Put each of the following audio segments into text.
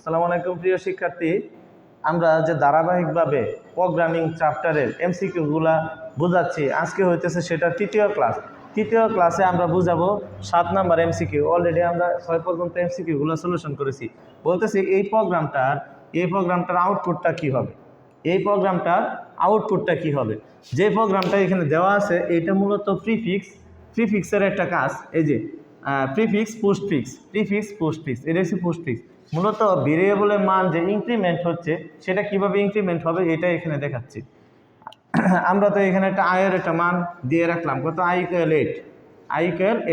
আসসালামু আলাইকুম প্রিয় শিক্ষার্থী, আমরা যে ধারাবাহিকভাবে প্রোগ্রামিং চ্যাপ্টারের এমসিকিউগুলা বোঝাচ্ছি, আজকে হইতেছে সেটা তৃতীয় ক্লাস। তৃতীয় ক্লাসে আমরা বুঝাবো 7 নাম্বার এমসিকিউ। অলরেডি আমরা 6 পর্যন্ত এমসিকিউগুলো সলিউশন করেছি। বলতেছি এই প্রোগ্রামটার আউটপুটটা কি হবে, এই প্রোগ্রামটার আউটপুটটা কি হবে। যে প্রোগ্রামটা এখানে দেওয়া আছে এটা মূলত প্রিফিক্সের একটা কাজ। এই যে প্রিফিক্স পোস্টফিক্স, এটা হচ্ছে পোস্টফিক্স। মূলত ভেরিয়েবলের মান যে ইনক্রিমেন্ট হচ্ছে সেটা কিভাবে ইনক্রিমেন্ট হবে এটা এখানে দেখাচ্ছি। আমরা তো এখানে একটা আয়ের একটা মান দিয়ে রাখলাম, কত i =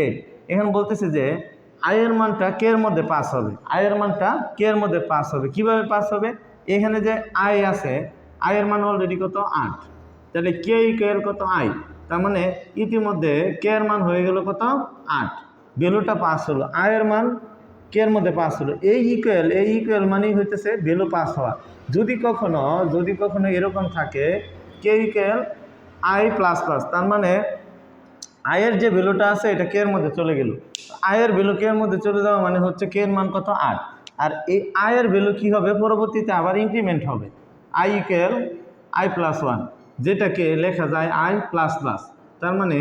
8। এখন বলতেছে যে আয়ের মানটা কে এর মধ্যে পাস হবে, আয়ের মানটা কে এর মধ্যে পাস হবে। কিভাবে পাস হবে, এখানে যে আয় আছে, আয়ের মান অলরেডি কত 8, তাহলে কে = কত i, তার মানে ইতিমধ্যে কে এর মান হয়ে গেল কত 8, ভ্যালুটা পাস হলো, আয়ের মান কে এর মধ্যে পাস হলো। এই ইকুয়াল মানেই হইতেছে ভ্যালু পাস হওয়া। যদি কখনো এরকম থাকে কে = i++, তার মানে আয়ের যে ভ্যালুটা আছে এটা কে এর মধ্যে চলে গেল। আয়ের ভ্যালু কে এর মধ্যে চলে যাওয়া মানে হচ্ছে কে এর মান কত 8, আর এই আয়ের ভ্যালু কি হবে, পরবর্তীতে আবার ইনক্রিমেন্ট হবে i = i+1, যেটাকে লেখা যায় i++। তার মানে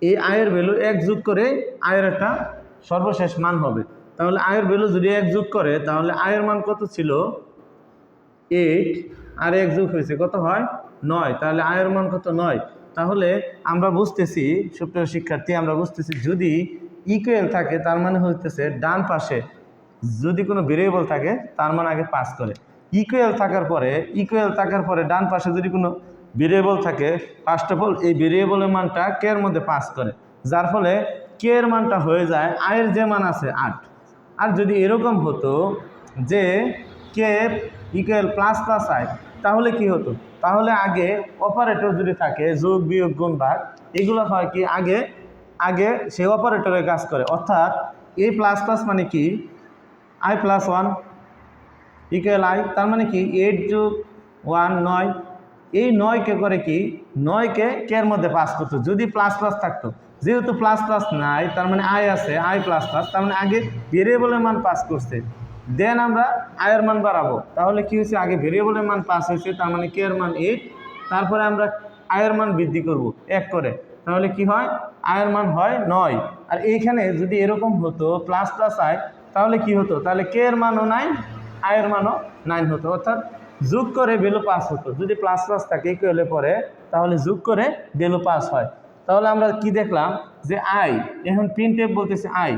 এই আয়ের ভ্যালু 1 যোগ করে আয়ের একটা সর্বশেষ মান হবে। তাহলে আয়ের ভ্যালু যদি 1 যোগ করে তাহলে আয়ের মান কত ছিল 8, আর 1 যোগ হয়েছে কত হয় 9, তাহলে আয়ের মান কত 9। তাহলে আমরা বুঝতেছি সুপ্রিয় শিক্ষার্থী, আমরা বুঝতেছি যদি ইকুয়াল থাকে তার মানে হইতেছে ডান পাশে যদি কোনো ভেরিয়েবল থাকে তার মানে আগে পাস করে। ইকুয়াল থাকার পরে ডান পাশে যদি কোনো ভেরিয়েবল থাকে, ফার্স্ট অফ অল এই ভেরিয়েবলের মানটা কে এর মধ্যে পাস করে, যার ফলে কে এর মানটা হয়ে যায় আয়ের যে মান আছে 8। আর যদি এরকম হতো যে কে = i, তাহলে কি হতো, তাহলে আগে অপারেটর যদি থাকে যোগ বিয়োগ গুণ ভাগ, এগুলো হয় কি আগে সে অপারেটরের কাজ করে, অর্থাৎ a++ মানে কি i+1 = i, তার মানে কি 8 যোগ 1 9, এই 9কে করে কি 9কে কে এর মধ্যে পাস করতো যদি প্লাস থাকতো। যেহেতু প্লাস নাই, তার মানে i আছে i++, তার মানে আগে ভেরিয়েবলের মান পাস করছে, দেন আমরা আয়ের মান বাড়াবো। তাহলে কি হয়েছে, আগে ভেরিয়েবলের মান পাস হয়েছে, তার মানে কে এর মান 8, তারপরে আমরা আয়ের মান বৃদ্ধি করব 1 করে, তাহলে কি হয় আয়ের মান হয় 9। আর এইখানে যদি এরকম হতো প্লাস i, তাহলে কি হতো, তাহলে কে এর মানও 9, আয়ের মানও 9 হতো, অর্থাৎ যোগ করে ভ্যালু পাস হতো। যদি প্লাস থাকে ইকুয়ালে পরে তাহলে যোগ করে ভ্যালু পাস হয়। তাহলে আমরা কি দেখলাম যে আই, এখন প্রিন্টএফ বলতেছে আই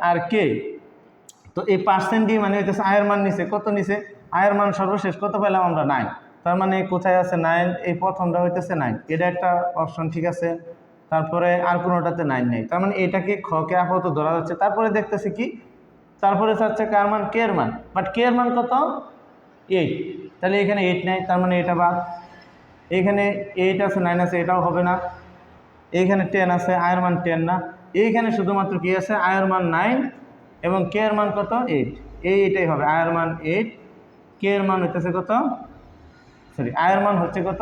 আর কে, তো এই পার্সেন্ট দিয়ে মানে হইতেছে আয়ের মান নিচে কত, নিচে আয়ের মান সর্বশেষ কত পেলাম আমরা 9, তার মানে কোথায় আছে 9, এই প্রথমটা হইতেছে 9, এটা একটা অপশন, ঠিক আছে। তারপরে আর কোনোটাতে 9 নেই, তার মানে এটাকে খকে আপাতত ধরা যাচ্ছে। তারপরে দেখতেছি কি, তারপরে চাচ্ছে কার মান, কে এর মান, বাট কে এর মান কত 8, তাহলে এখানে 8 নেই, তার মানে এটা বাদ। এইখানে 8 আছে 9 আছে, এটাও হবে না। এইখানে 10 আছে, আয়ের মান 10 না। এইখানে শুধুমাত্র কি আছে, আয়ের মান 9 এবং কে এর মান কত 8, এইটাই হবে আয়ের মান 8, কে এর মান হইতেছে কত, আয়ের মান হচ্ছে কত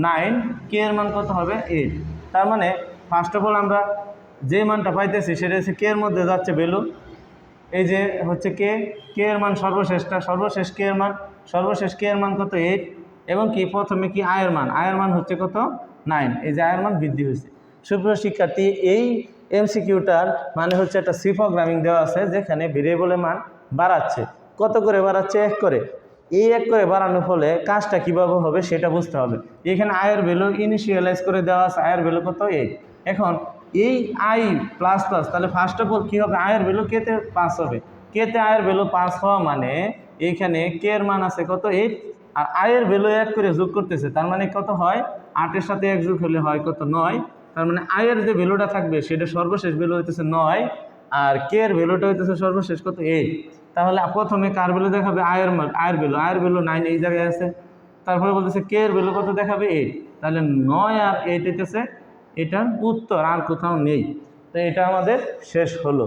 9, কে এর মান কত হবে 8। তার মানে ফার্স্ট অফ অল আমরা যে মানটা পাইতেছি সেটা হচ্ছে কে এর মধ্যে যাচ্ছে ভ্যালু, এই যে হচ্ছে কে এর মান সর্বশেষ কে এর মান কত 8, এবং কি প্রথমে কি আয়ের মান হচ্ছে কত 9, এই যে আয়ের মান বৃদ্ধি হয়েছে। সুপ্রিয় শিক্ষার্থী, এই এমসিকিউটার মানে হচ্ছে একটা সি প্রোগ্রামিং দেওয়া আছে যেখানে ভেরিয়েবলের মান বাড়াচ্ছে, কত করে বাড়াচ্ছে 1 করে। এই 1 করে বাড়ানোর ফলে কাজটা কিভাবে হবে সেটা বুঝতে হবে। এখানে আয়ের ভ্যালু ইনিশিয়ালাইজ করে দেওয়া আছে, আয়ের ভ্যালু কত 8। এখন এই i++, তাহলে ফার্স্ট অফ অল কী হবে, আয়ের ভ্যালু কেতে পাস হবে, কেতে আয়ের ভ্যালু পাস হওয়া মানে এইখানে কে এর মান আছে কত 8, আর আয়ের ভ্যালু 1 করে যোগ করতেছে, তার মানে কত হয় 8-এর সাথে 1 যোগ হলে হয় কত 9, তার মানে আয়ের যে ভ্যালুটা থাকবে সেটা সর্বশেষ ভ্যালু হইতেছে 9, আর কে এর ভ্যালুটা হইতেছে সর্বশেষ কত 8। তাহলে প্রথমে কার ভ্যালু দেখাবে, আয়ের ভ্যালু 9 এই জায়গায় আছে, তারপরে বলতেছে কে এর ভ্যালু কত দেখাবে 8, তাহলে 9 আর 8 হইতেছে এটার উত্তর, আর কোথাও নেই। তো এটা আমাদের শেষ হলো।